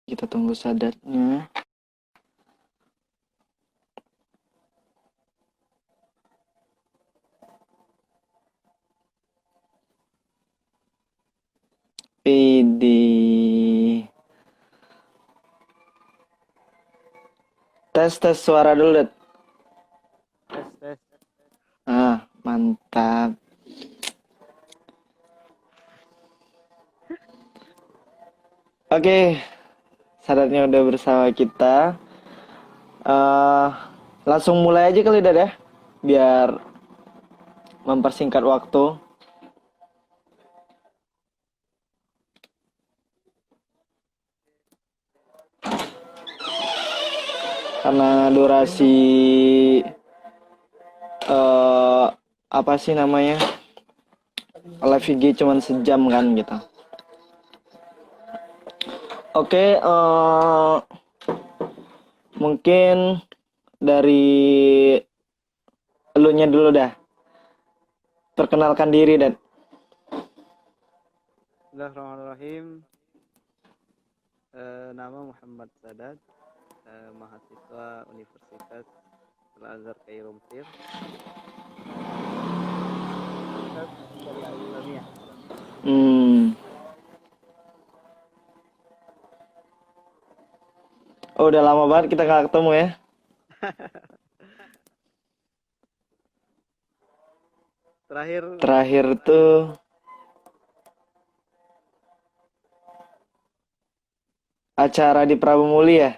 Kita tunggu sadatnya. PD. Tes suara dulu, Det. Tes. Ah, mantap. Oke, sadatnya udah bersama kita. eh Langsung mulai aja kali, Det, ya. Biar mempersingkat waktu. Karena durasi eh apa sih namanya? Live IG cuman sejam kan gitu. Oke, mungkin dari elunya dulu dah. Perkenalkan diri, Dan. Bismillahirrahmanirrahim. Nama Muhammad Sadat, mahasiswa Universitas Al-Azhar Kairo Mesir. Fakultas Syariah Islamiyah. Hmm. Oh, udah lama banget kita nggak ketemu ya. Terakhir, Terakhir tuh acara di Prabu Muli ya.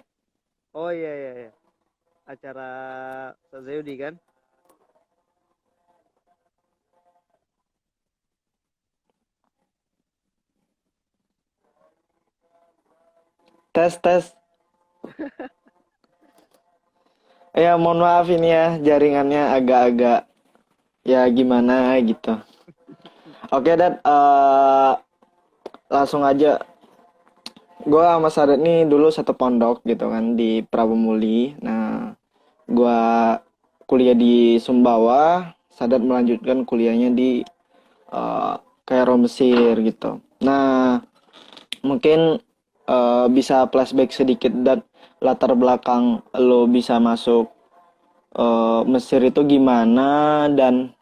oh iya. Acara Ustaz Zayudi kan? Tes. Ya, mohon maaf ini ya, jaringannya agak-agak ya gimana gitu. Oke, Dad. Langsung aja. Gue sama Sadat nih dulu satu pondok gitu kan di Prabu Muli. Nah, gue kuliah di Sumbawa. Sadat melanjutkan kuliahnya di eh, Kairo Mesir gitu. Nah, mungkin bisa flashback sedikit dan latar belakang lo bisa masuk Mesir itu gimana dan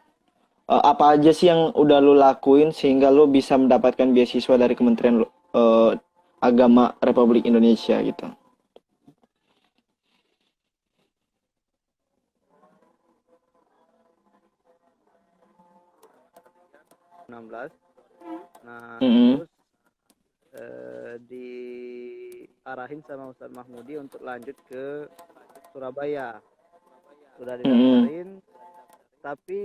apa aja sih yang udah lo lakuin sehingga lo bisa mendapatkan beasiswa dari Kementerian Agama Republik Indonesia gitu. 16. Nah, Mm-mm. terus diarahin sama Ustaz Mahmudi untuk lanjut ke Surabaya. Sudah Mm-mm. didaftarin, tapi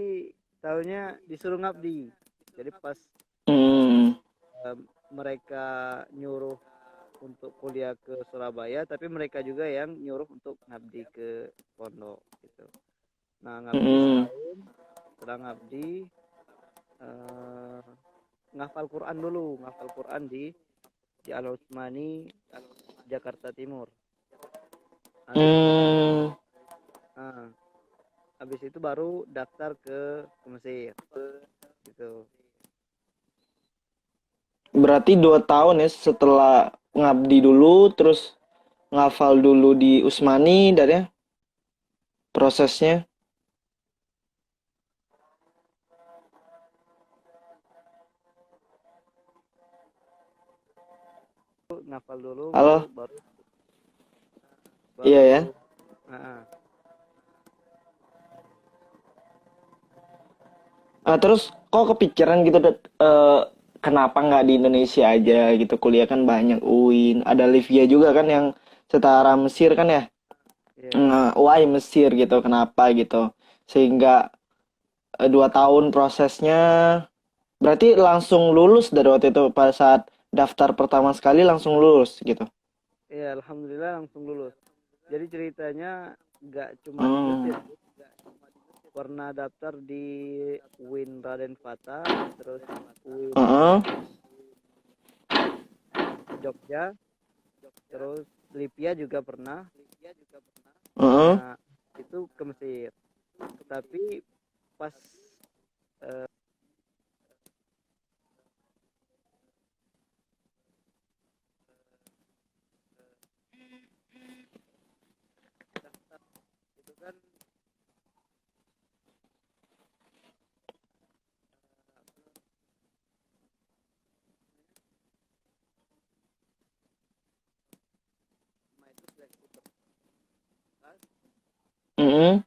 tahunya disuruh ngabdi. Jadi pas Mm-mm. eh, mereka nyuruh untuk kuliah ke Surabaya, tapi mereka juga yang nyuruh untuk ngabdi ke pondok gitu. Nah, ngabdi Mm-mm. setahun, setelah ngabdi eh, ngafal Quran dulu, ngafal Quran di Al Utsmani Jakarta Timur. Habis itu, Mm. ah, habis itu baru daftar ke Mesir gitu. Berarti 2 tahun ya setelah ngabdi dulu terus ngafal dulu di Usmani dan ya prosesnya. Ngafal dulu baru Halo? baru Iya baru ya. ah, Terus kok kepikiran gitu, Det? Kenapa nggak di Indonesia aja gitu? Kuliah kan banyak UIN, ada Livia juga kan yang setara Mesir kan ya? ya. Why Mesir gitu? Kenapa gitu? Sehingga 2 tahun prosesnya berarti langsung lulus dari waktu itu pada saat daftar pertama sekali langsung lulus gitu. Iya, alhamdulillah langsung lulus. Jadi ceritanya nggak cuma di Hmm. Mesir, pernah daftar di UIN Raden Fatah, terus UIN Heeh. Jogja, terus Lipia juga pernah. Heeh. Nah, itu ke Mesir. Tapi pas eh, Mm-mm.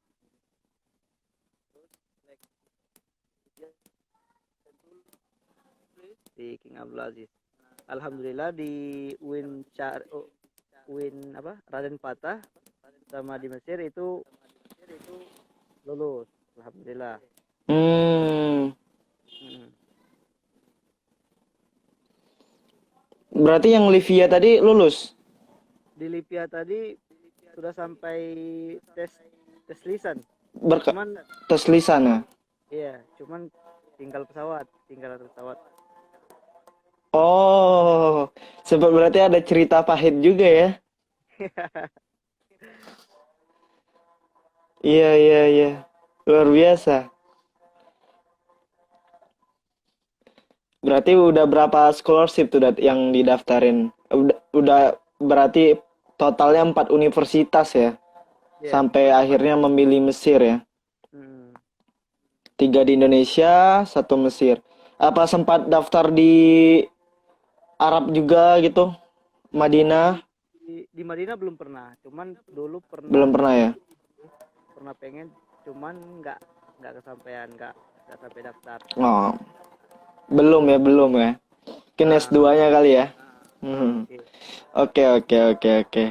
di King Abdul Aziz. Alhamdulillah di UIN apa Raden Patah sama di Mesir itu lulus. Alhamdulillah. Hmm. Mm. Berarti yang Livia tadi lulus Di Libya tadi sudah sampai tes tes lisan. berka Cuman tes lisan ya. iya, cuman tinggal pesawat. Oh, sempat berarti ada cerita pahit juga ya. Iya, iya, iya. Luar biasa. Berarti udah berapa scholarship tuh yang didaftarin? Udah berarti totalnya 4 universitas ya. Iya, Sampai empat. akhirnya memilih Mesir ya. Hmm. 3 di Indonesia, 1 Mesir. Apa sempat daftar di Arab juga gitu? Madinah? Di Madinah belum pernah, cuman dulu Belum pernah pernah ya? pernah pengen, cuman nggak kesampaian, nggak sampai daftar. Oh, belum ya, belum ya. Mungkin Ah, S2-nya kali ya. Hmm. oke. Oke, oke, oke, oke.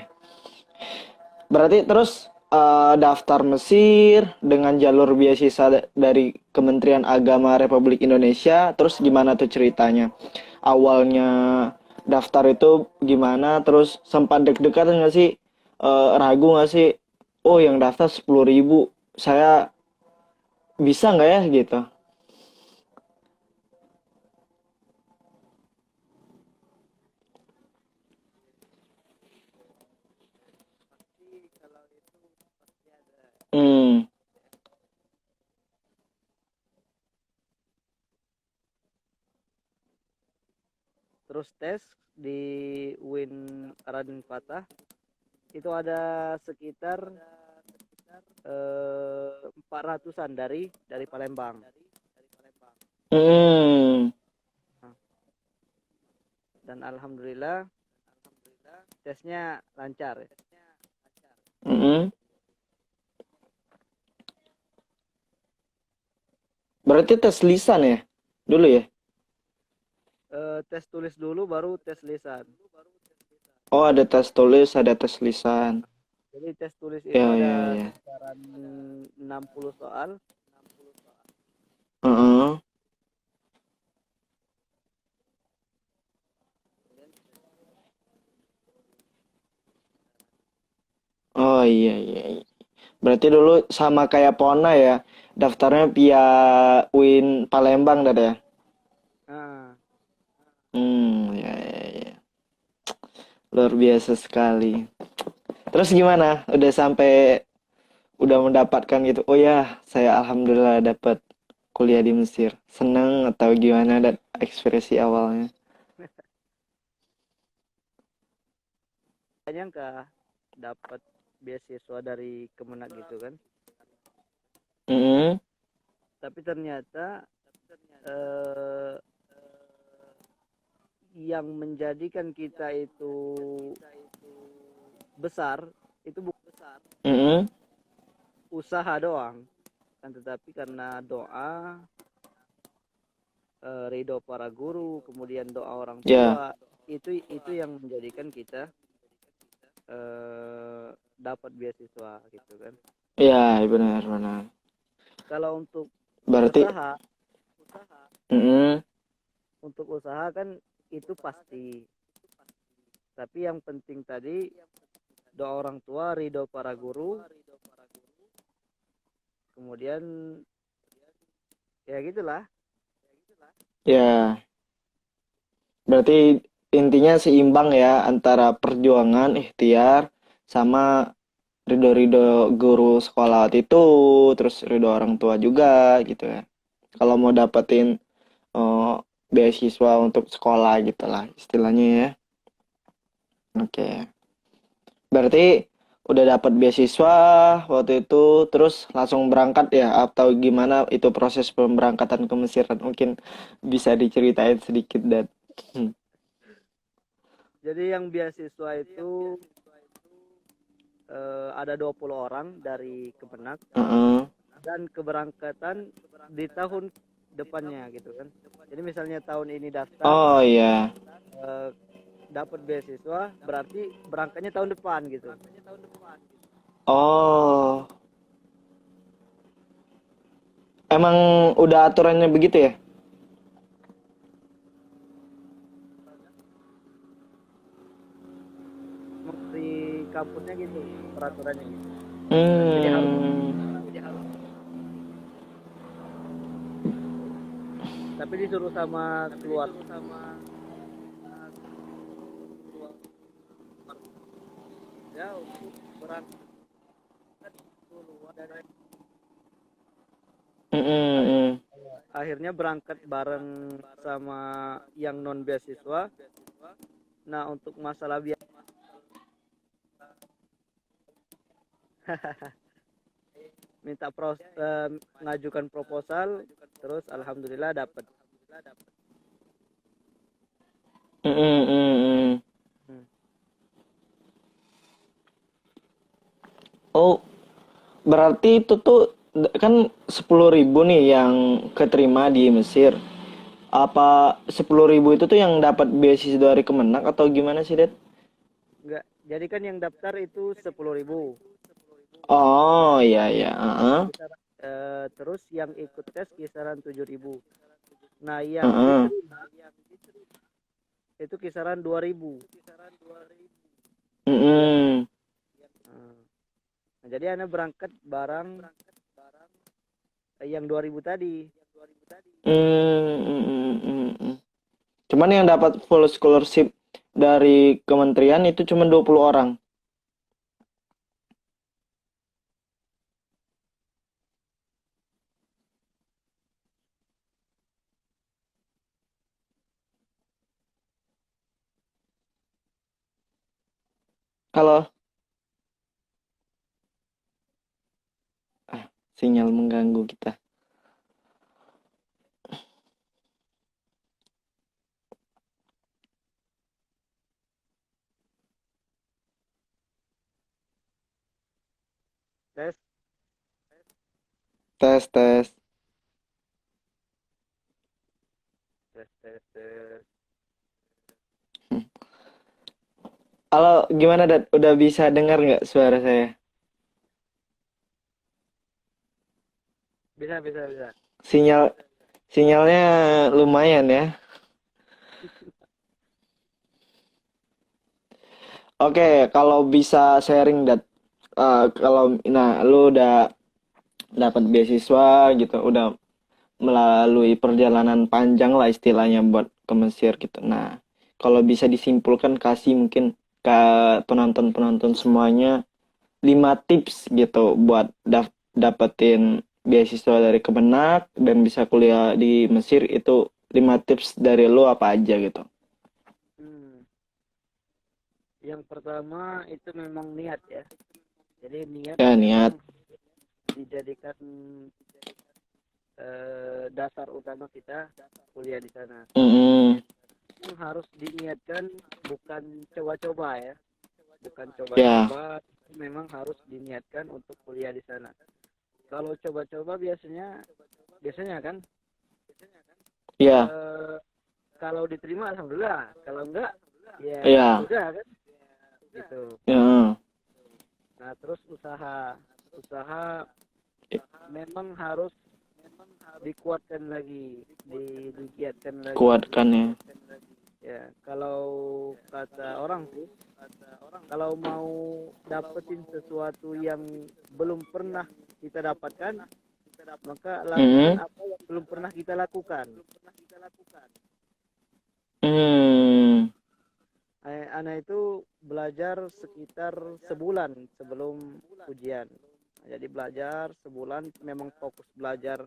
Berarti terus daftar Mesir dengan jalur beasiswa dari Kementerian Agama Republik Indonesia. Terus gimana tuh ceritanya? Awalnya daftar itu gimana? Terus sempat deg-degan nggak sih? Ragu nggak sih? Oh, yang daftar 10.000, saya bisa nggak ya gitu? Pasti kalau itu pasti ada. Hmm, Terus tes di UIN Raden Patah itu ada sekitar 400-an dari Palembang. hmm, Nah, dan alhamdulillah tesnya lancar ya. hmm. Berarti tes lisan ya? Dulu ya? Tes tulis dulu baru tes lisan. Oh, ada tes tulis, ada tes lisan. Jadi tes tulis itu Ya, ya, ada ya. sekitaran 60 soal. Heeh. Oh, iya, iya, iya. Berarti dulu sama kayak Pona ya, daftarnya via UIN Palembang tadi ya? Nah, Ya, ya, ya. Luar biasa sekali. Terus gimana? Udah mendapatkan gitu. Oh ya, saya alhamdulillah dapat kuliah di Mesir. Seneng atau gimana dan ekspresi awalnya? saya nyangka dapat beasiswa dari Kemenak gitu kan. Mm-mm. Tapi ternyata eh, yang menjadikan kita itu besar itu bukan Mm-mm. usaha doang, kan tetapi karena doa, ridho para guru, kemudian doa orang Ya, tua, itu yang menjadikan kita dapat beasiswa gitu kan. ya benar, benar. Kalau untuk Berarti, usaha, mm-mm. kan itu pasti. Tapi yang penting tadi doa orang tua, ridho para guru, kemudian ya gitulah. Ya, berarti intinya seimbang ya antara perjuangan, ikhtiar, sama ridho-ridho guru sekolah waktu itu, terus ridho orang tua juga gitu ya. Kalau mau dapetin eh, beasiswa untuk sekolah gitu lah istilahnya ya. Oke. Berarti udah dapat beasiswa waktu itu, terus langsung berangkat ya atau gimana itu proses pemberangkatan ke Mesir? Mungkin bisa diceritain sedikit dan. Hmm. Jadi yang beasiswa itu ada 20 orang dari Kemenak Heeh. dan keberangkatan di tahun depannya gitu kan. Jadi misalnya tahun ini daftar Oh iya. eh, dapat beasiswa berarti berangkatnya tahun depan gitu. Oh, emang udah aturannya begitu ya? Emang di kampusnya gitu peraturannya gitu. Jadi harus Hmm. tapi disuruh sama keluar ya untuk berangkat dari Mm-mm. akhirnya berangkat bareng sama yang non beasiswa. Nah, untuk masalah biaya minta ngajukan proposal terus alhamdulillah dapat. Mm-mm, mm-mm. Hmm. Oh, berarti itu tuh kan 10.000 nih yang keterima di Mesir. Apa 10.000 itu tuh yang dapat beasiswa dari Kemenak atau gimana sih, Det? Enggak, jadi kan yang daftar itu 10.000. Oh, iya iya. Heeh. Terus yang ikut tes kisaran 7.000. Nah, yang Heeh. diterima itu kisaran 2.000. Mm-mm. Nah, jadi Anda berangkat barang yang 2.000 tadi. Mm. Cuman yang dapat full scholarship dari kementerian itu cuma 20 orang. Kalau sinyal mengganggu kita. Tes, Tes tes. tes. Halo, gimana, Dad? Udah bisa dengar nggak suara saya? Bisa. Sinyal sinyalnya lumayan ya. Oke, kalau bisa sharing, Dad. Kalau nah lu udah dapat beasiswa gitu, udah melalui perjalanan panjang lah istilahnya buat ke Mesir gitu. Nah, kalau bisa disimpulkan kasih mungkin ke penonton-penonton semuanya 5 tips gitu buat dapetin beasiswa dari Kemenak dan bisa kuliah di Mesir, itu 5 tips dari lo apa aja gitu. Hmm. Yang pertama itu memang niat ya. Jadi niat Ya niat. memang dijadikan dasar utama kita kuliah di sana. Mm-mm. Harus diniatkan, bukan coba-coba ya. Bukan Ya, coba-coba, memang harus diniatkan untuk kuliah di sana. Kalau coba-coba biasanya kan ya, eh, kalau diterima alhamdulillah, kalau enggak ya ya, sudah kan gitu. ya. Nah, terus usaha memang harus dikuatkan lagi, digiatkan lagi. Kuatkan ya. Ya, kalau kata orang sih, kalau mau dapetin sesuatu yang belum pernah kita dapatkan, maka lakukan Mm-mm. apa yang belum pernah kita lakukan. Hmm. Anak itu belajar sekitar sebulan sebelum ujian. Jadi belajar sebulan, memang fokus belajar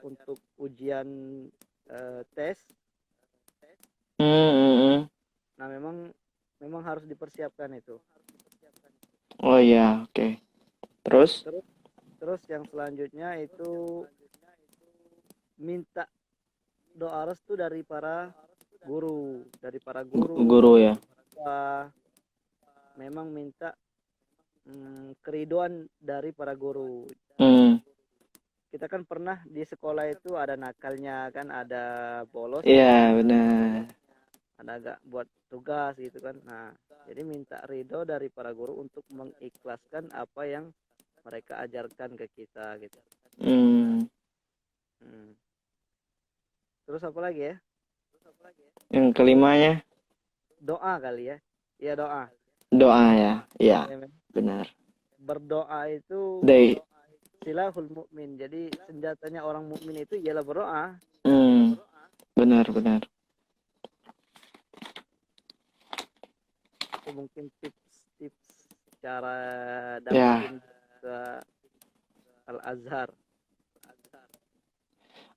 untuk ujian tes. Mm-mm. Nah, memang harus dipersiapkan itu. Oh ya, oke. Terus Terus terus yang selanjutnya itu minta doa restu dari para guru, dari para guru, guru ya. wah, memang minta keriduan dari para guru. Hmm. Kita kan pernah di sekolah itu ada nakalnya kan, ada Iya, bolosnya, benar. ada agak buat tugas gitu kan. Nah, jadi minta ridho dari para guru untuk mengikhlaskan apa yang mereka ajarkan ke kita gitu. Hmm. Hmm. Terus apa lagi ya? Yang kelimanya Doa kali ya. Iya doa. doa ya. Iya, Ya, men. benar. Berdoa itu Dari silahul mukmin. Jadi senjatanya orang mukmin itu ialah berdoa. benar benar. Itu mungkin tips-tips cara Ya. dapetin ke Al-Azhar.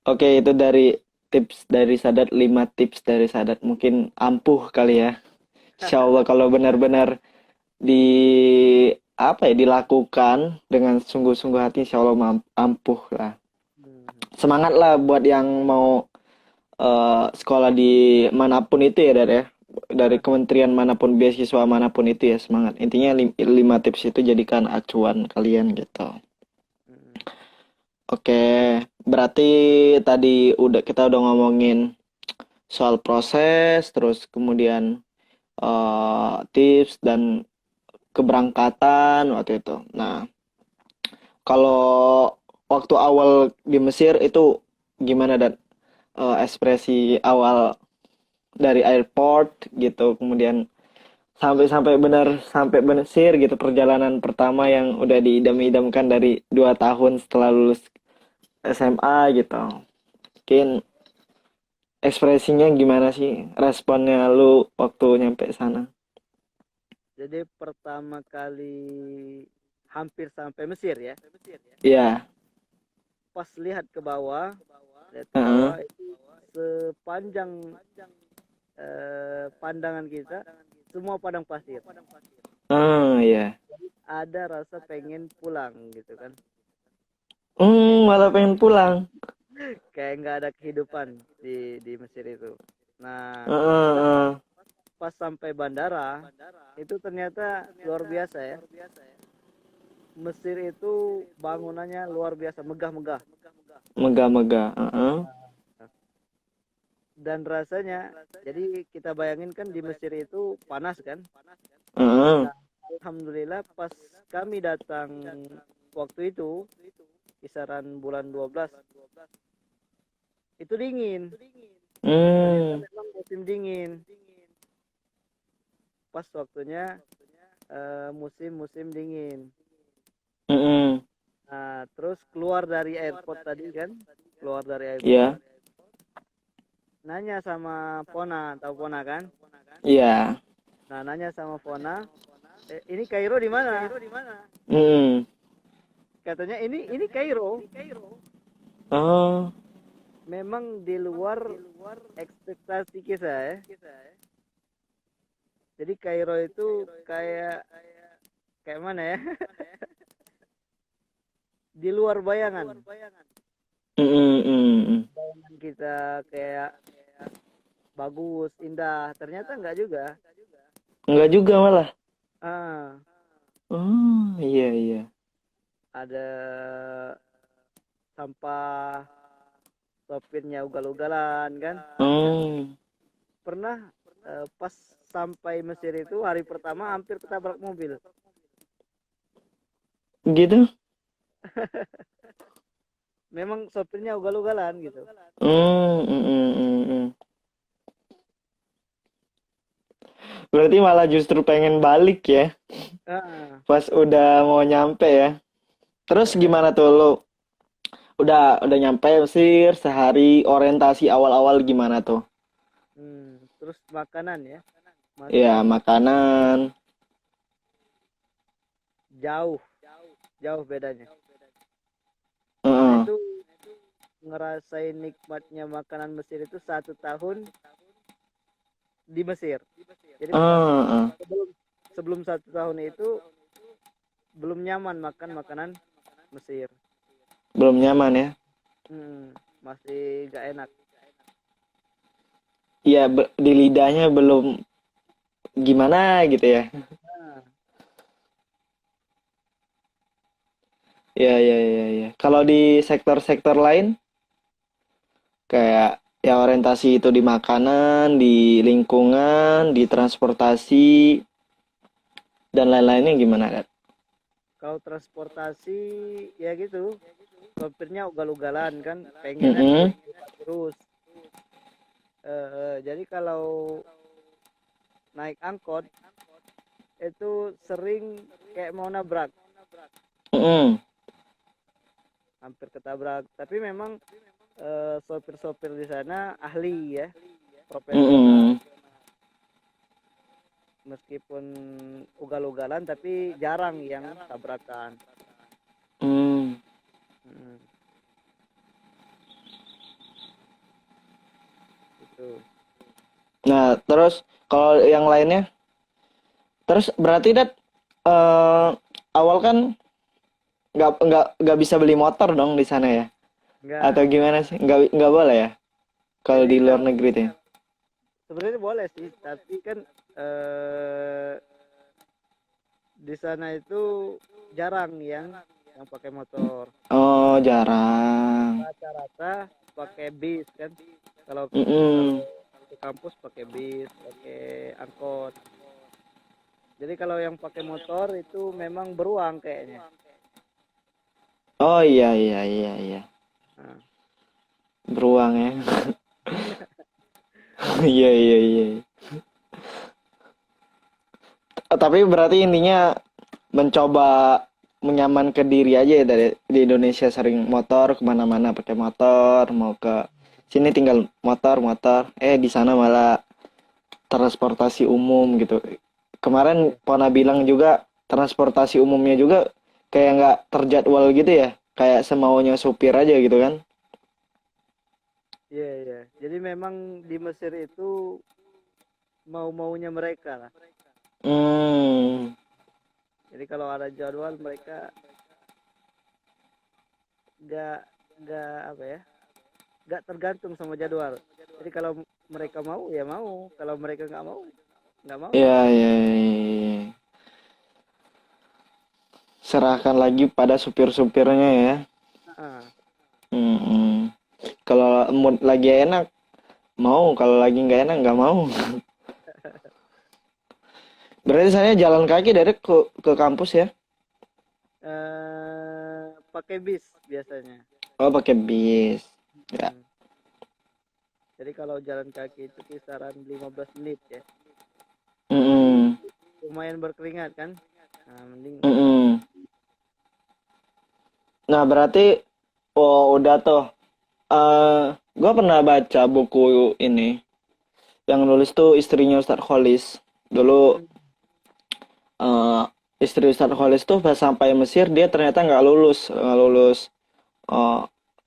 Oke, itu dari tips dari Sadat, 5 tips dari Sadat mungkin ampuh kali ya. Insya Allah kalau benar-benar di apa ya dilakukan dengan sungguh-sungguh hati, insya Allah ampuh lah. Hmm. Semangat lah buat yang mau sekolah di manapun itu ya, Dad ya. Dari Ah, kementerian manapun, beasiswa manapun itu ya, semangat. Intinya 5 tips itu jadikan acuan kalian gitu. hmm. Oke, berarti tadi kita udah ngomongin soal proses, terus kemudian tips dan keberangkatan waktu itu. Nah, kalau waktu awal di Mesir itu gimana, dan ekspresi awal dari airport gitu, kemudian sampai benar sampai Mesir gitu, perjalanan pertama yang udah diidam-idamkan dari 2 tahun setelah lulus SMA gitu. Mungkin ekspresinya gimana sih? Responnya lu waktu nyampe sana? Jadi pertama kali hampir sampai Mesir ya. Iya. Pas lihat ke Heeh. bawah itu sepanjang pandangan kita semua padang pasir. Oh, iya. Ada rasa pengen pulang gitu kan. Malah pengen pulang. Kayak nggak ada kehidupan di Mesir itu. Nah, Heeh, heeh. pas sampai bandara itu ternyata luar biasa ya. Mesir itu bangunannya luar biasa, megah-megah. Megah-megah. Heeh. Dan rasanya, jadi kita bayangin kan di Mesir itu panas kan. Heeh. Nah, alhamdulillah pas kami datang waktu itu, kisaran bulan 12, itu dingin. Ternyata Hmm. memang musim dingin. Pas waktunya musim-musim dingin. Heeh. Nah, terus keluar dari airport tadi kan, keluar dari airport, Iya. nanya sama Pona, tahu Pona kan? Iya. Nah, nanya sama Pona, ini Kairo di mana? Hmm. Katanya ini Kairo. Oh. Memang di luar ekspektasi kita ya. Jadi Kairo itu kayak kayak mana ya? Di luar bayangan. Heeh, heeh. Bayangan kita kayak bagus, indah. Ternyata enggak juga. Enggak juga malah. Ah, Oh, iya iya. ada sampah, sopirnya ugal-ugalan kan. Hmm. Pernah pas sampai Mesir itu hari pertama hampir ketabrak mobil. Gitu. Memang sopirnya ugal-ugalan gitu. Hmm. Berarti malah justru pengen balik ya, Ah, pas udah mau nyampe ya. Terus gimana tuh lu? Udah nyampe Mesir, sehari orientasi awal-awal gimana tuh? terus makanan ya, Ya, makanan makanan. jauh jauh bedanya. Nah Heeh. itu ngerasain nikmatnya makanan Mesir itu 1 tahun di Mesir. Jadi Heeh. sebelum sebelum 1 tahun itu belum nyaman makan makanan Mesir. Belum nyaman ya? Masih gak enak. Iya, di lidahnya belum gimana gitu ya. Nah, Ya, ya, ya, ya. Kalau di sektor-sektor lain, kayak ya orientasi itu di makanan, di lingkungan, di transportasi, dan lain-lainnya gimana, Dat? Kalau transportasi ya gitu, sopirnya ugal-ugalan kan, pengennya Mm-mm. cepat terus. Jadi kalau naik angkot itu sering kayak mau nabrak, Mm-mm. hampir ketabrak. Tapi memang sopir-sopir di sana ahli ya, profesional. Mm-mm. Meskipun ugal-ugalan tapi jarang yang tabrakan. Mm. Hmm, itu. Nah, terus kalau yang lainnya, terus berarti Dat, eh, awal kan nggak bisa beli motor dong di sana ya? Atau Enggak. gimana sih? Nggak boleh ya? Kalau Jadi di luar kalau negeri tuh ya? sebenarnya boleh sih, tapi kan eh, di sana itu jarang yang pakai motor. Oh, jarang. Rata-rata pakai bis kan. Kalau kalau Mm-mm. ke kampus pakai bis, pakai angkot. Jadi kalau yang pakai motor itu memang beruang kayaknya. Oh, iya, iya, iya, iya. Nah, Beruang ya. Iya, iya, iya. Tapi berarti intinya mencoba menyamankan diri aja ya, dari di Indonesia sering motor kemana-mana pakai motor, mau ke sini tinggal motor-motor, di sana malah transportasi umum gitu. Kemarin iya, Pona bilang juga transportasi umumnya juga kayak nggak terjadwal gitu ya, kayak semaunya supir aja gitu kan. iya, iya. Jadi memang di Mesir itu mau-maunya mereka lah. Hmm. Jadi kalau ada jadwal mereka nggak nggak apa ya, nggak tergantung sama jadwal. Jadi kalau mereka mau ya mau, kalau mereka nggak mau. Ya, ya, ya. Serahkan lagi pada supir-supirnya ya. Ah, Hmm. Kalau mood lagi enak mau, kalau lagi nggak enak nggak mau. Berarti saya jalan kaki dari ke kampus ya? pakai bis biasanya. Oh, pakai bis. Ya. Hmm. Jadi kalau jalan kaki itu kisaran 15 menit ya. Tapi Mm-mm. lumayan berkeringat kan. Nah, mending pakai bis. Mm-mm. Nah, berarti oh udah tuh. Eh, gue pernah baca buku ini yang nulis tuh istrinya Ustadz Kholis. Dulu Hmm. eh, istri Ustadz Kholis tuh pas sampai Mesir dia ternyata nggak lulus eh,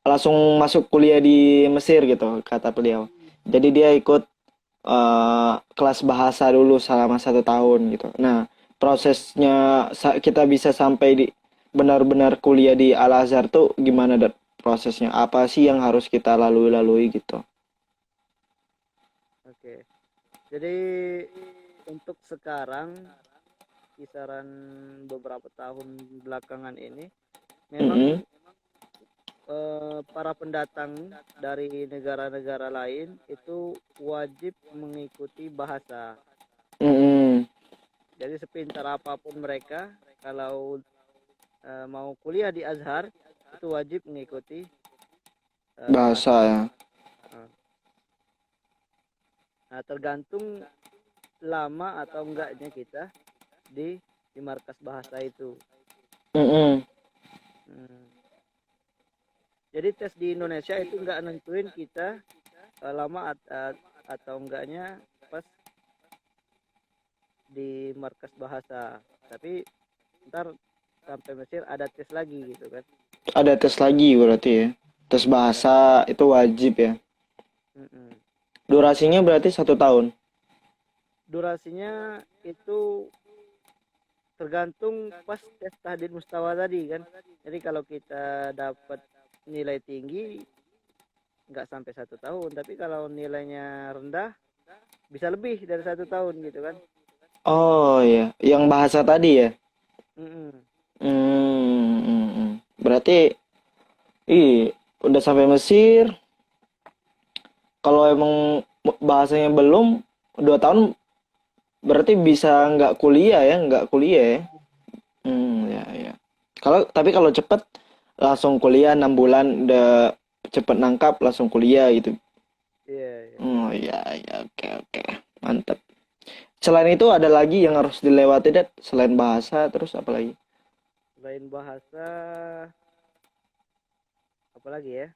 langsung masuk kuliah di Mesir gitu kata beliau. Jadi dia ikut kelas bahasa dulu selama 1 tahun gitu. Nah, prosesnya kita bisa sampai di benar-benar kuliah di Al Azhar tuh gimana, Dat? Prosesnya apa sih yang harus kita lalui gitu? Oke. Jadi untuk sekarang kisaran beberapa tahun belakangan ini memang Mm-mm. para pendatang dari negara-negara lain itu wajib mengikuti bahasa. Mm-mm. Jadi sepintar apapun mereka, kalau mau kuliah di Azhar itu wajib mengikuti Bahasa bahasa. ya. Nah, nah, tergantung lama atau enggaknya kita di markas bahasa itu. Mm-mm. Hmm. Jadi tes di Indonesia itu enggak nentuin kita lama atau enggaknya pas di markas bahasa. Tapi ntar sampai Mesir ada tes lagi gitu kan. Ada tes lagi berarti ya. Tes Ada. bahasa itu wajib ya. Mm-mm. Durasinya berarti 1 tahun. Durasinya itu tergantung pas tes tahdid mustawa tadi kan. Jadi kalau kita dapat nilai tinggi nggak sampai 1 tahun, tapi kalau nilainya rendah bisa lebih dari 1 tahun gitu kan. Oh ya, yang bahasa tadi ya. Mm-mm. Hmm, hmm, hmm. Berarti, udah sampai Mesir. Kalau emang bahasanya belum, 2 tahun berarti bisa nggak kuliah ya, nggak kuliah ya. Ya, ya. Tapi kalau cepet langsung kuliah 6 bulan udah cepet nangkap langsung kuliah gitu. Iya, iya. Oh iya, iya, oke, oke, mantap. Selain itu ada lagi yang harus dilewati, Det? Selain bahasa, terus apa lagi? Selain bahasa, apa lagi ya?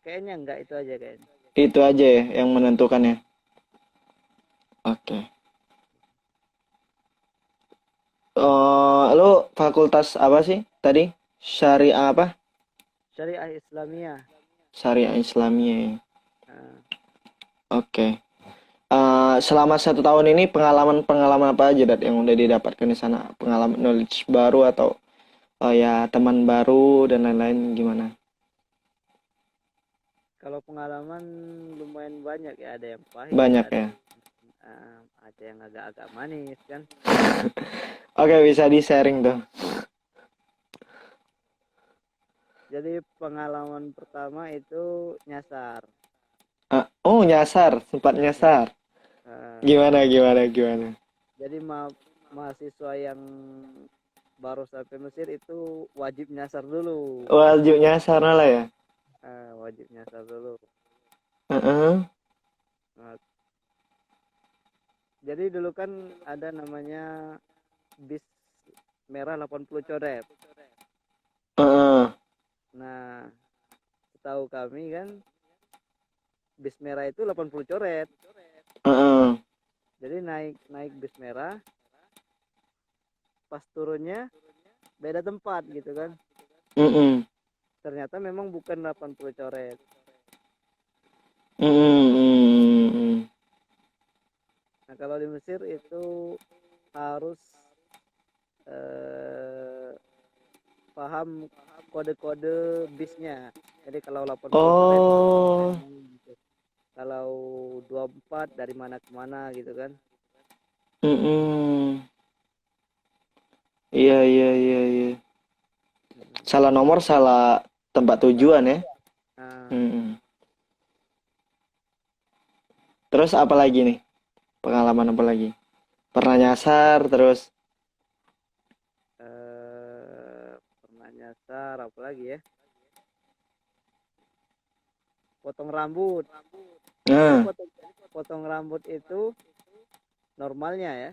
Kayaknya enggak itu aja kayaknya. Itu aja ya yang menentukan ya. Oke. Lo fakultas apa sih tadi? Syariah apa? Syariah Islamiyah. Syariah Islamiyah ya. Nah, Oke. Selama 1 tahun ini pengalaman-pengalaman apa aja, Dat, yang udah didapatkan di sana? Pengalaman knowledge baru atau ya teman baru dan lain-lain gimana? kalau pengalaman lumayan banyak ya, ada yang pahit, Banyak ya. ada yang agak-agak manis kan. Oke, bisa di-sharing tuh. Jadi pengalaman pertama itu nyasar. Oh, nyasar, sempat Ya, nyasar. eh, Gimana, gimana, gimana? jadi mahasiswa yang baru sampai Mesir itu wajib nyasar dulu. Wajib nyasar lah ya. Wajib nyasar dulu. Heeh. Nah, jadi dulu kan ada namanya bis merah 80 coret. Heeh. Nah, setahu kami kan bis merah itu 80 coret. Heeh. Jadi naik naik bis merah, pas turunnya beda tempat gitu kan. Mm-mm. Ternyata memang bukan 80 coret. Mm-mm. Nah, kalau di Mesir itu harus eh, paham kode-kode bisnya. Jadi kalau 80 coret Oh. gitu. Kalau 24 dari mana ke mana gitu kan. Mm-mm. Iya, iya, iya, iya. Salah nomor, salah tempat tujuan ya. Nah, Mm-mm. Terus apa lagi nih? Pengalaman apa lagi? Pernah nyasar terus. pernah nyasar apa lagi ya? Potong rambut. Jadi Nah, potong rambut itu normalnya ya.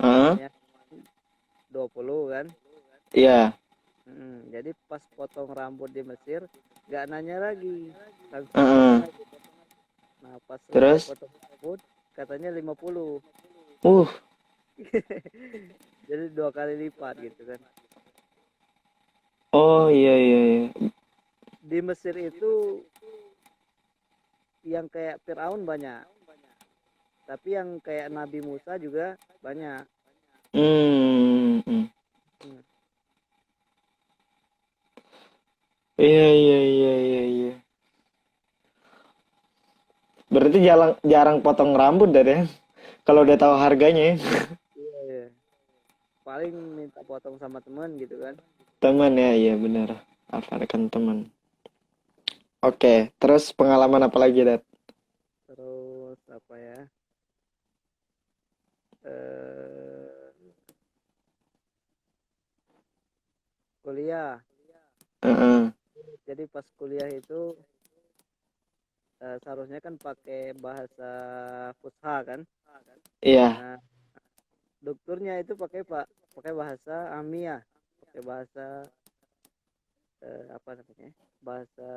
heeh. Normalnya 20 kan. Iya. Jadi pas potong rambut di Mesir nggak nanya lagi, langsung potong Heeh. aja. Nah pas selesai Terus, potong rambut katanya 50. uh, Jadi 2 kali lipat gitu kan. oh iya, iya, iya. Di Mesir itu yang kayak Firaun banyak, tapi yang kayak Nabi Musa juga banyak. Hmm, Hmm. iya, iya, iya, iya, iya. Berarti jarang, jarang potong rambut deh ya. Kalau udah tahu harganya ya. Iya, iya. Paling minta potong sama teman gitu kan. Teman ya, iya benar. Alfarkan teman. Oke, terus pengalaman apa lagi, Dat? Terus apa ya? Eh, kuliah. Heeh. Jadi pas kuliah itu seharusnya kan pakai bahasa Fusha kan. Iya. Nah, dokternya itu pakai bahasa Amiyah, pakai bahasa apa namanya? Bahasa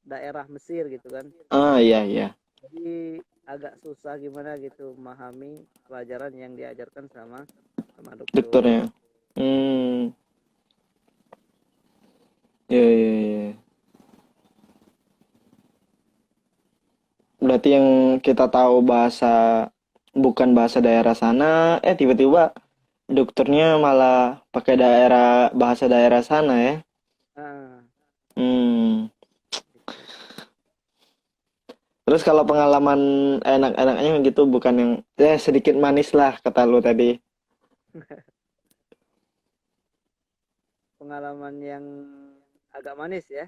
daerah Mesir gitu kan. Ah, iya, iya. Jadi agak susah gimana gitu memahami pelajaran yang diajarkan sama dokter. Dokternya. Hmm, iya, iya, iya. Berarti yang kita tahu bahasa bukan bahasa daerah sana, tiba-tiba dokternya malah pakai bahasa daerah sana ya. Nah, Hmm. Terus kalau pengalaman enak-enaknya gitu bukan yang sedikit manis lah kata lu tadi. pengalaman yang agak manis ya.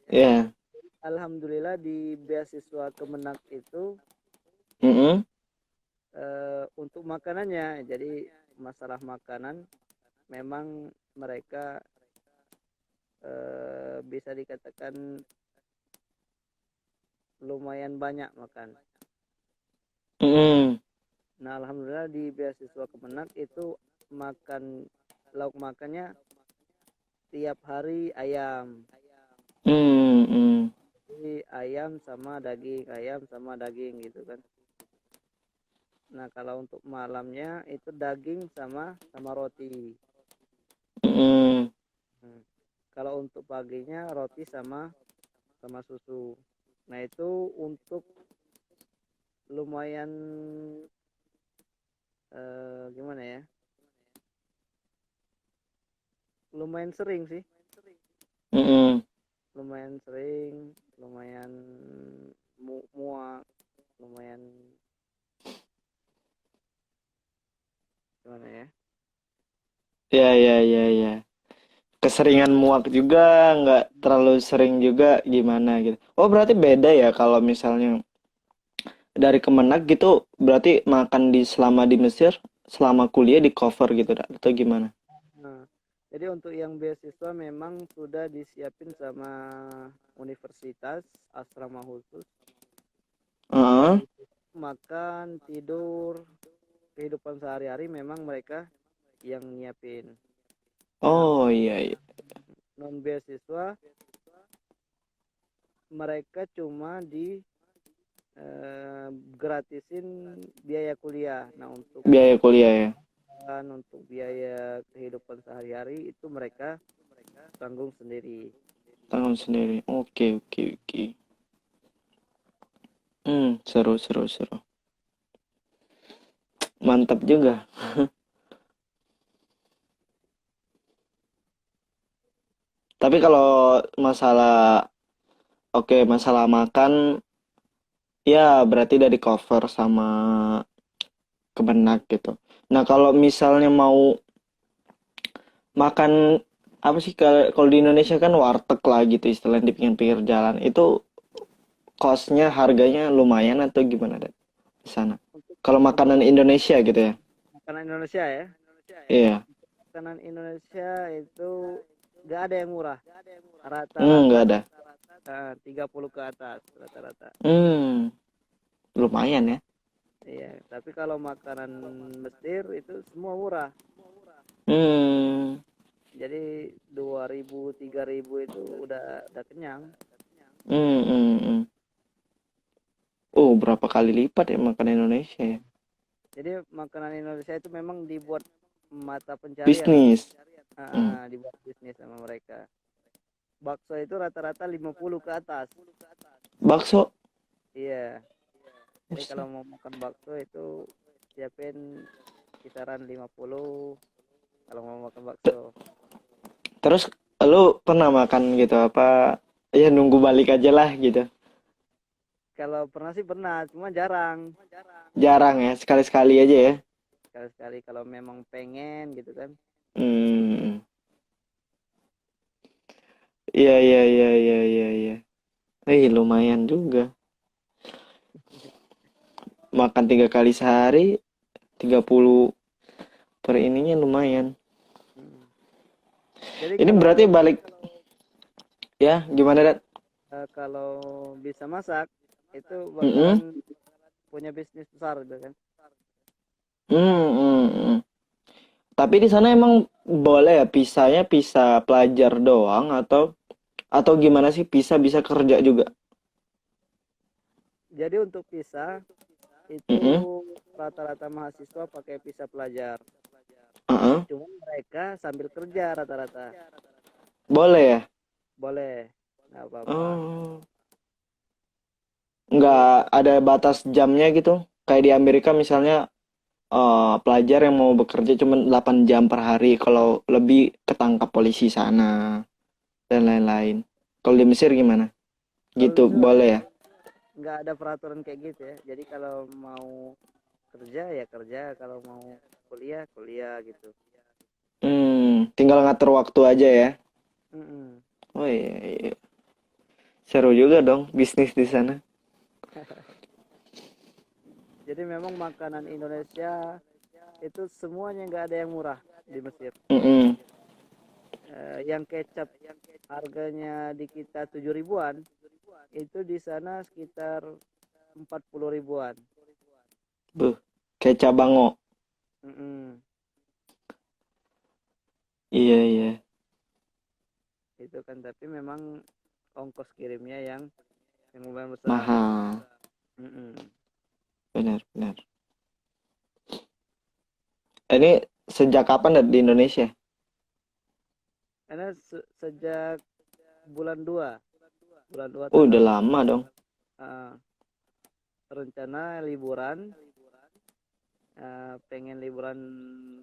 Ya. Alhamdulillah di beasiswa Kemenak itu Mm-mm. untuk makanannya. Jadi masalah makanan memang mereka bisa dikatakan lumayan banyak makan. Mm-mm. Nah, alhamdulillah di beasiswa Kemenak itu makan lauk makannya tiap hari ayam. Mm-mm. Jadi ayam sama daging gitu kan. Nah, kalau untuk malamnya itu daging sama roti. Mm-mm. Hmm. Kalau untuk paginya roti sama susu. Nah, itu untuk lumayan gimana ya? Lumayan sering sih. Mm-mm. Lumayan sering, lumayan muak, lumayan gimana ya? Ya, ya, ya, ya. Keseringan muak juga, nggak terlalu sering juga gimana gitu. Oh, berarti beda ya kalau misalnya dari Kemenak gitu, berarti makan selama di Mesir, selama kuliah di cover gitu, atau gimana? Nah, jadi untuk yang beasiswa memang sudah disiapin sama universitas asrama khusus. Heeh. Itu makan, tidur, kehidupan sehari-hari memang mereka yang nyiapin. Nah, Oh, untuk iya, iya. non beasiswa mereka cuma di gratisin biaya kuliah. Nah, Biaya kuliah ya, untuk biaya kehidupan sehari-hari itu mereka tanggung sendiri. tanggung sendiri. Oke, oke, oke. Seru, seru, seru. Mantap juga. Tapi kalau masalah, oke, masalah makan, ya berarti udah di cover sama Kemenak gitu. Nah, kalau misalnya mau makan apa sih kalau di Indonesia kan warteg lah gitu istilahnya di pinggir-pinggir jalan. Itu kosnya harganya lumayan atau gimana deh di sana? Untuk Kalau untuk makanan Indonesia gitu ya. makanan Indonesia ya. Iya. Makanan Indonesia itu nggak ada yang murah. Nggak Rata-rata ada. 30 ke atas rata-rata. Hmm, lumayan ya. Iya, tapi kalau makanan Mesir itu semua murah. Hmm, Jadi 2.000 3.000 itu udah kenyang. hmm. Oh, berapa kali lipat ya makan Indonesia ya? Jadi makanan Indonesia itu memang dibuat mata pencarian, Bisnis. Hmm. dibuat bisnis sama mereka. Bakso itu rata-rata 50 ke atas. Bakso. Iya. Jadi kalau Buset. mau makan bakso itu siapin kisaran 50 kalau mau makan bakso. Terus lu pernah makan gitu apa? Ya nunggu balik aja lah gitu. Kalau pernah sih pernah, cuma jarang. Jarang ya, sekali-sekali aja ya. Sekali-sekali kalau memang pengen gitu kan. Hmm. Iya, iya, iya, iya, iya, iya. Lumayan juga. Makan 3 kali sehari, 30 per ininya lumayan. Hmm. Jadi Ini berarti balik ya, gimana, Dan? kalau bisa masak itu Mm-mm. bakalan punya bisnis besar gitu kan. Hmm, hmm, hmm. Tapi di sana emang boleh ya pisahnya pisah pelajar doang atau gimana sih pisah bisa kerja juga? Jadi untuk visa itu Mm-mm. rata-rata mahasiswa pakai visa pelajar. Uh-uh. Cuma mereka sambil kerja rata-rata. Boleh ya? Boleh, nggak apa-apa. Oh, Jadi nggak ada batas jamnya gitu? Kayak di Amerika misalnya pelajar yang mau bekerja cuma 8 jam per hari, kalau lebih ketangkap polisi sana dan lain-lain. Kalau di Mesir gimana? kalau Gitu, bisa boleh ya? nggak ada peraturan kayak gitu ya. Jadi kalau mau kerja ya kerja, kalau mau kuliah kuliah gitu. Tinggal ngatur waktu aja ya. Mm-mm. Oh iya, iya. Seru juga dong bisnis di sana. Jadi memang makanan Indonesia itu semuanya nggak ada yang murah di Mesir. Mm-mm. Yang kecap harganya di kita 7 ribuan, itu di sana sekitar 40 ribuan. Buh, kayak cabango. Mm-mm. Iya, iya. Itu kan tapi memang ongkos kirimnya yang lumayan besar. Mahal. Mm-mm. Benar, benar. Ini sejak kapan Dad, di Indonesia? Karena sejak bulan 2 Udah tanggal lama dong. uh, rencana liburan, pengen liburan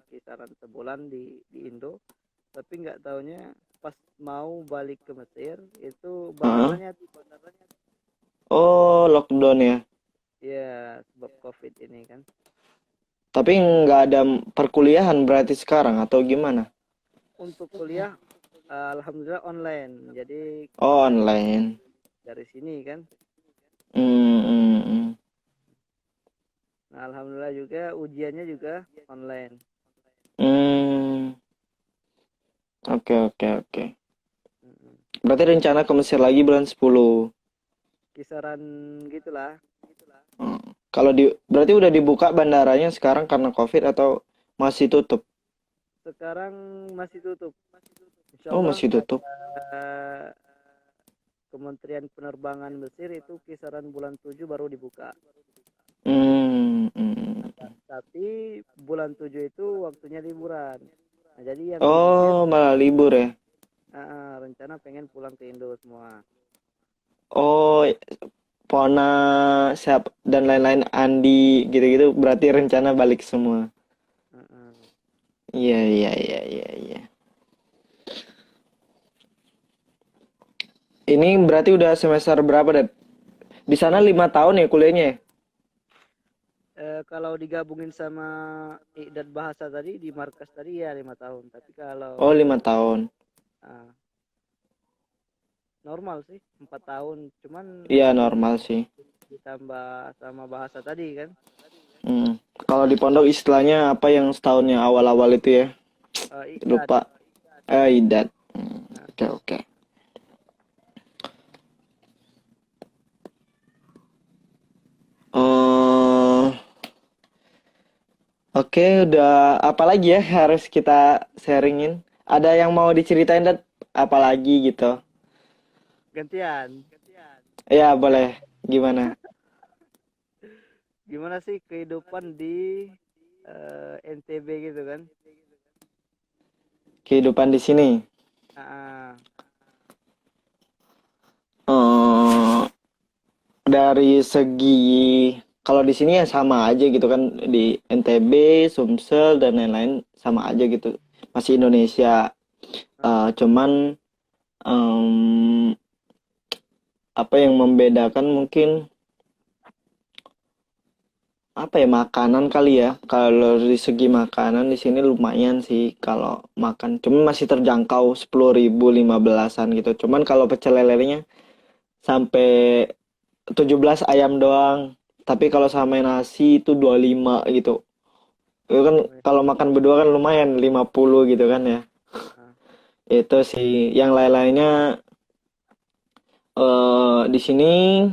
kisaran sebulan di Indo, tapi nggak taunya pas mau balik ke Mesir itu Hah? bandaranya tutup. Oh, lockdown ya. Ya sebab COVID ini kan. Tapi nggak ada perkuliahan berarti sekarang atau gimana? Untuk kuliah alhamdulillah online, jadi Oh, dari online. dari sini kan. Hmm, hmm, hmm. Nah, alhamdulillah juga ujiannya juga online. Hmm, oke, oke, oke. Mm-mm. Berarti rencana ke Mesir lagi bulan 10. Kisaran gitulah. Hmm. Kalau berarti udah dibuka bandaranya sekarang karena COVID atau masih tutup? Sekarang masih tutup. Insya Oh, Allah masih tutup. eh, Kementerian Penerbangan Mesir itu kisaran bulan 7 baru dibuka. Hmm, hmm. Tapi bulan 7 itu waktunya liburan. Nah, jadi yang di Mesir Oh, malah libur ya. rencana pengen pulang ke Indo semua. Oh, Pona, siap dan lain-lain Andi gitu-gitu berarti rencana balik semua. Heeh. Iya, iya, iya, iya, iya. Ini berarti udah semester berapa, Dad? Di sana 5 tahun ya kuliahnya ya? Kalau digabungin sama Iqdad bahasa tadi di markas tadi ya 5 tahun. Tapi kalau Oh, 5 tahun. eh, normal sih 4 tahun. Cuman Iya, normal sih. ditambah sama bahasa tadi kan. Hmm. Kalau di pondok istilahnya apa yang setahunnya awal-awal itu ya? Iqdad. Lupa. Idat. Nah, Oke, oke. Oh, oke, udah apa lagi ya harus kita sharingin? Ada yang mau diceritain, Dad? Apalagi gitu? gantian. Ya, boleh. Gimana? Gimana sih kehidupan di NTB gitu kan? Kehidupan di sini. Ah, Eh, dari segi kalau di sini ya sama aja gitu kan di NTB, Sumsel dan lain-lain sama aja gitu. Masih Indonesia. Cuman em, apa yang membedakan mungkin apa ya makanan kali ya. Kalau dari segi makanan di sini lumayan sih kalau makan. Cuma masih terjangkau 10.000 15-an gitu. Cuman kalau pecel lelenya sampai 17 ayam doang. Tapi kalau sama nasi itu 25 gitu. Itu kan kalau makan berdua kan lumayan 50 gitu kan ya. ah. Itu sih yang lain-lainnya di sini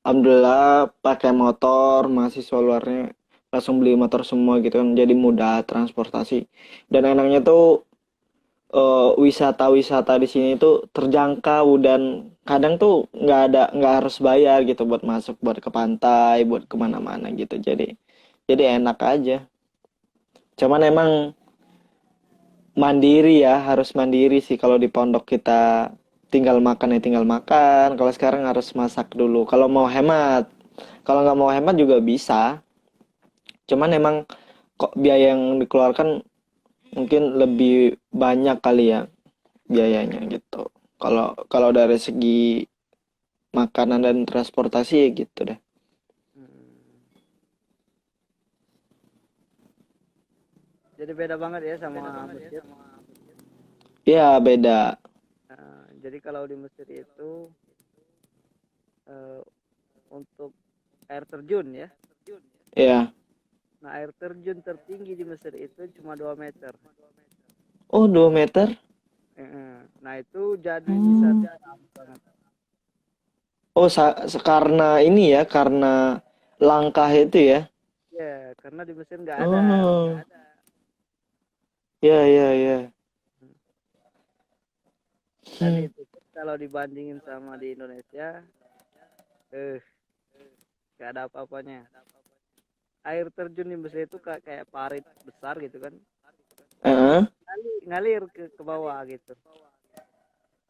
alhamdulillah pakai motor, mahasiswa luarnya langsung beli motor semua gitu kan. Jadi mudah transportasi. Dan enaknya tuh wisata-wisata di sini tuh terjangkau dan kadang tuh nggak harus bayar gitu buat masuk buat ke pantai buat kemana-mana gitu jadi enak aja cuman emang mandiri ya harus mandiri sih kalau di pondok kita tinggal makan ya tinggal makan kalau sekarang harus masak dulu kalau mau hemat kalau nggak mau hemat juga bisa cuman emang kok biaya yang dikeluarkan mungkin lebih banyak kali ya biayanya gitu. Kalau kalau dari segi makanan dan transportasi ya gitu deh. Hmm. Jadi beda banget ya sama Mesir. Iya, beda. Jadi kalau di Mesir itu eh, untuk air terjun ya. Iya. Nah, air terjun tertinggi di Mesir itu cuma 2 meter. Oh, 2 meter? Nah, itu jadi Hmm. wisata alam banget. Oh, karena ini ya, karena langkah itu ya. Ya, karena di Mesir nggak ada. Oh, ya, ya, ya. Dan Hmm. itu pun kalau dibandingin sama di Indonesia, eh, nggak ada apa-apanya. Air terjun di Mesir itu kayak parit besar gitu kan. Heeh. Ngalir ke bawah gitu.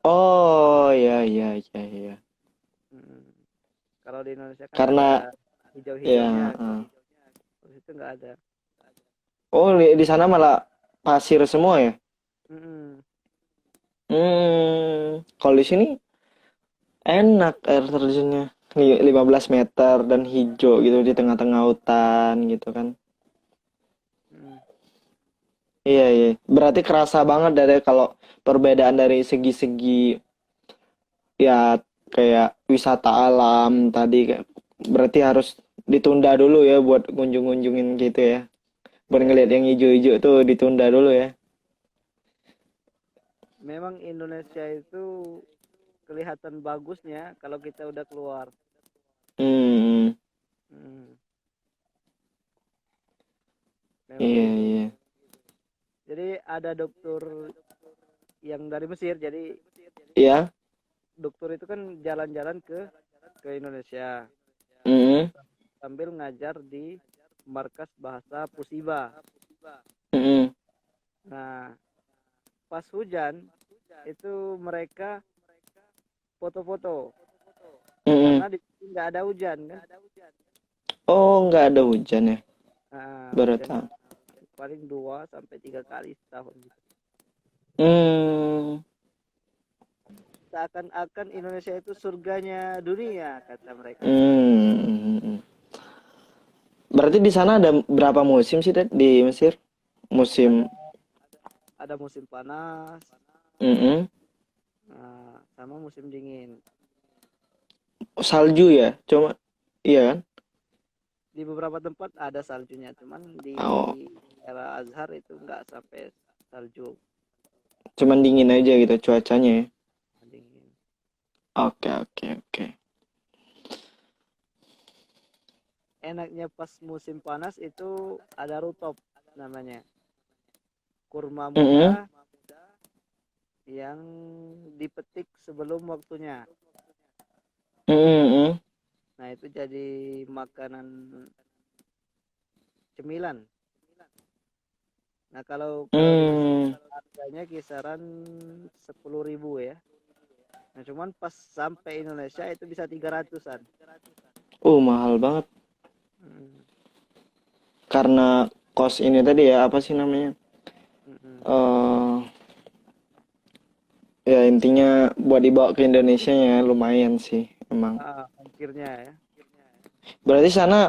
Oh, ya, ya, ya, ya. Hmm. Kalau di Indonesia kan ada Karena ya, hijau-hijaunya, terus itu nggak ada. oh, di sana malah pasir semua ya. Mm-mm. Kalau di sini enak air terjunnya. 15 meter dan hijau gitu di tengah-tengah hutan gitu kan. Mm. Iya, iya. Berarti kerasa banget dari kalau perbedaan dari segi-segi ya kayak wisata alam tadi kayak berarti harus ditunda dulu ya buat kunjung-kunjungin gitu ya. Buat Ya, ngeliat yang hijau-hijau tuh ditunda dulu ya. memang Indonesia itu kelihatan bagusnya kalau kita udah keluar. Hmm, Mm. Memang iya, begitu. iya. Jadi ada dokter yang dari Mesir. Jadi Iya. dokter itu kan jalan-jalan ke Indonesia Hmm, sambil ngajar di markas bahasa Pusiba. hmm, Nah, pas hujan itu mereka foto-foto hmm. karena di sini nggak ada hujan kan. Oh, nggak ada hujan ya. Nah, Baru hujannya tahu. paling 2 sampai 3 kali setahun. Hmm, Seakan-akan Indonesia itu surganya dunia kata mereka. hmm. Berarti di sana ada berapa musim sih, Dad, di Mesir? Ada Musim, ada musim panas, mm sama musim dingin. salju ya? Cuma, iya kan? Di beberapa tempat ada saljunya, cuman di Oh, era Azhar itu nggak sampai salju cuman dingin aja gitu cuacanya ya. dingin. Oke, oke, oke. Enaknya pas musim panas itu ada rutop namanya, kurma Mm-mm. muda yang dipetik sebelum waktunya. Mm-mm. Nah, itu jadi makanan cemilan. Nah, kalau di Mesir Mm. harganya kisaran 10.000 ya. Nah, cuman pas sampai Indonesia itu bisa 300-an. Mahal banget. Hmm, Karena kos ini tadi ya, apa sih namanya? hmm. eh Ya intinya buat dibawa ke Indonesia ya lumayan sih emang. Ongkirnya ya. Berarti sana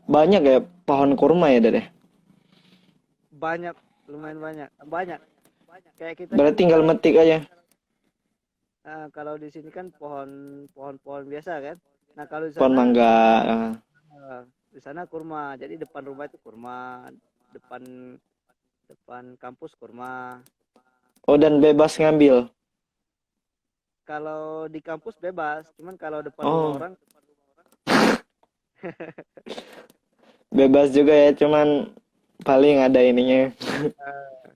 banyak ya pohon kurma ya, Dad ya? Banyak, lumayan banyak. Banyak. Kayak kita kan Berarti tinggal metik aja. kalau di sini kan pohon-pohon biasa kan. Nah, kalau di Pohon sana mangga. di sana kurma. Jadi depan rumah itu kurma, depan depan kampus kurma. Oh, dan bebas ngambil. Kalau di kampus bebas, cuman kalau depan rumah Oh, orang bebas juga ya, cuman paling ada ininya. eh,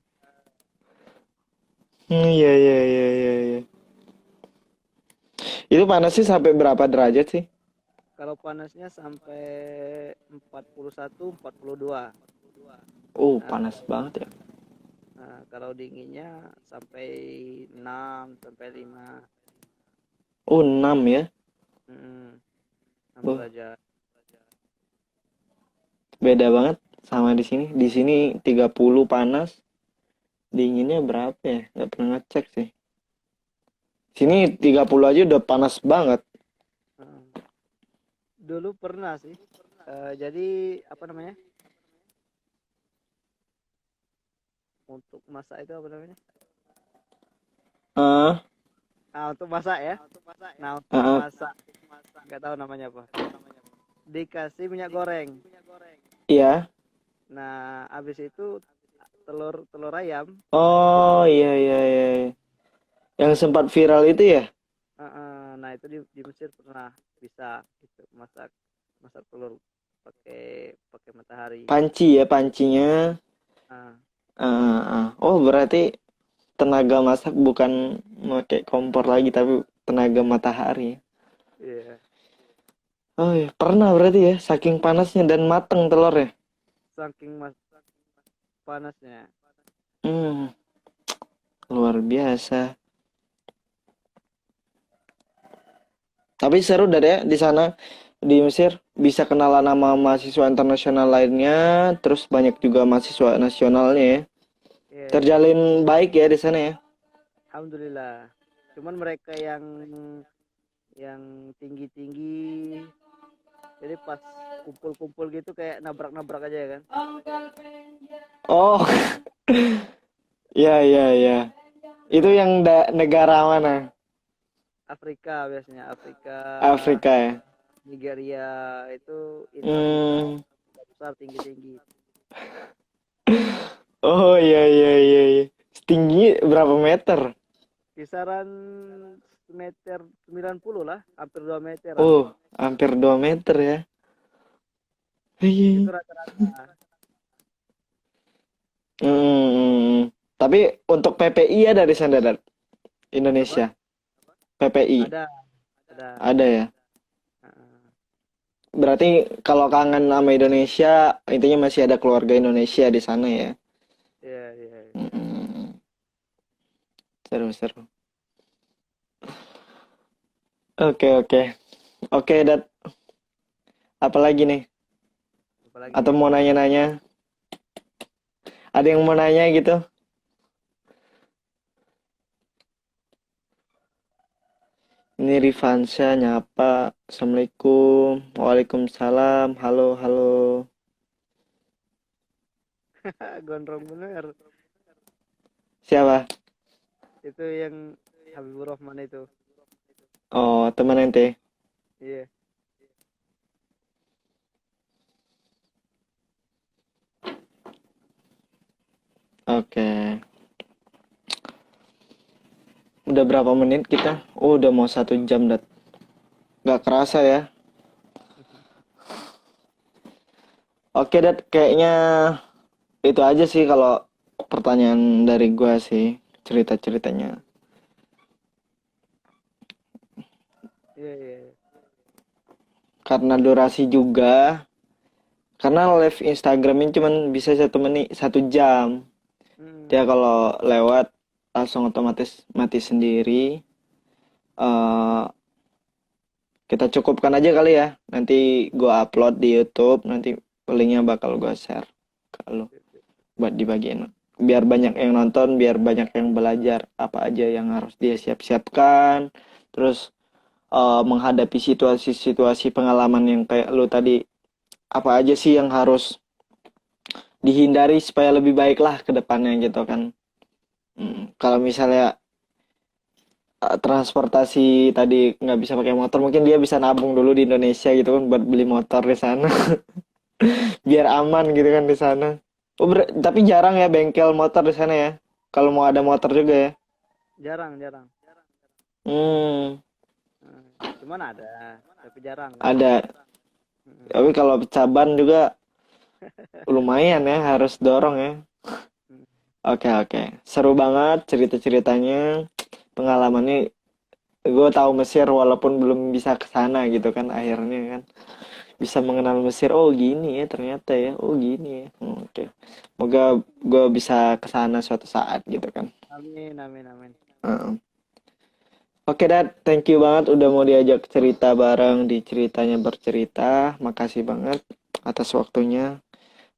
Iya, iya, iya, iya, iya. Itu panasnya sampai berapa derajat sih? kalau panasnya sampai 41, 42. Nah, Panas banget ya. kalau dinginnya sampai 6 sampai 5. 6 ya. 6 Wah, derajat. beda banget sama di sini. Di sini 30 panas, dinginnya berapa ya? Nggak pernah ngecek sih. Sini 30 aja udah panas banget. Heeh. Dulu pernah sih. Jadi apa namanya? untuk masak itu apa namanya? Ah, Nah, untuk masak ya. Nah, untuk ah, ah. masak nggak tahu namanya apa. Dikasih minyak goreng. Iya. Nah, habis itu telur telur ayam. Oh, iya, iya, iya, iya. Yang sempat viral itu ya? Nah, itu di Mesir pernah bisa gitu masak masak telur pakai pakai matahari. Panci ya, pancinya. Nah, Oh, berarti tenaga masak bukan pakai kompor lagi, tapi tenaga matahari. iya. Oh, iya. Pernah berarti ya, saking panasnya dan mateng telurnya. Saking panasnya. Hmm, luar biasa. Tapi seru dah ya di sana di Mesir bisa kenalan sama mahasiswa internasional lainnya, terus banyak juga mahasiswa nasionalnya ya. Iya, iya. Terjalin baik ya di sana ya. Alhamdulillah. Cuman mereka yang tinggi-tinggi, jadi pas kumpul-kumpul gitu kayak nabrak-nabrak aja ya kan. Oh, ya, ya, ya. Itu Nah, yang negara mana? Afrika biasanya Afrika, Afrika ya. Nigeria itu Afrika Hmm. besar tinggi-tinggi. Oh, iya, iya, iya, iya. Setinggi berapa meter? Kisaran meter 90 lah, hampir 2 meter Oh, hampir. hampir 2 meter ya. Itu Iya. rata-rata. Hmm. Tapi untuk PPI ada di sana, Dat? Apa? Indonesia. PPI Ada, ada. ada ya. Heeh. Berarti kalau kangen sama Indonesia, intinya masih ada keluarga Indonesia di sana ya. Iya, iya. Iya. Mm, seru, seru. Oke, oke. Oke, Dat. Apalagi nih? Atau Apalagi mau nanya-nanya? Ada yang mau nanya gitu? Ini Rifansya nyapa. Assalamualaikum. Waalaikumsalam. Halo, halo. gondrong bener. Siapa? Itu yang Habibur Rahman itu. Oh, teman ente. Iya. Oke. Udah berapa menit kita? Oh, udah mau 1 jam, Dat. Gak kerasa ya. Oke, Dat. Kayaknya itu aja sih kalau pertanyaan dari gua sih. Cerita-ceritanya. Iya, iya. Karena durasi juga. Karena live Instagram ini cuman bisa 1 menit, 1 jam. Dia Hmm. kalau lewat langsung otomatis mati sendiri. eh kita cukupkan aja kali ya. Nanti gua upload di YouTube. Nanti linknya bakal gua share ke lu buat dibagiin. Biar banyak yang nonton, biar banyak yang belajar apa aja yang harus dia siap-siapkan. Terus menghadapi situasi-situasi pengalaman yang kayak lu tadi, apa aja sih yang harus dihindari supaya lebih baik lah ke depannya gitu kan. Kalau misalnya transportasi tadi nggak bisa pakai motor, mungkin dia bisa nabung dulu di Indonesia gitu kan buat beli motor di sana. Biar aman gitu kan di sana. Oh, tapi jarang ya bengkel motor di sana ya. Kalau mau ada motor juga ya. Jarang, jarang. Hmm, Hmm. Cuman ada, tapi jarang kan. ada. Hmm. Tapi kalau caban juga lumayan ya, harus dorong ya. Hmm. Oke, oke. Seru banget cerita-ceritanya. Pengalamannya gue tahu Mesir walaupun belum bisa ke sana gitu kan akhirnya kan. Bisa mengenal Mesir. Oh, gini ya ternyata ya. Oh, gini ya. Oke. Semoga gue bisa ke sana suatu saat gitu kan. Amin, amin, amin. Heeh. Oke, Dad. Thank you banget udah mau diajak cerita bareng di ceritanya bercerita. Makasih banget atas waktunya.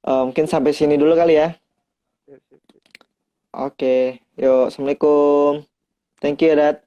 Mungkin sampai sini dulu kali ya. Sip, sip, sip. Oke. Yuk, Assalamualaikum. Thank you ya, Dad.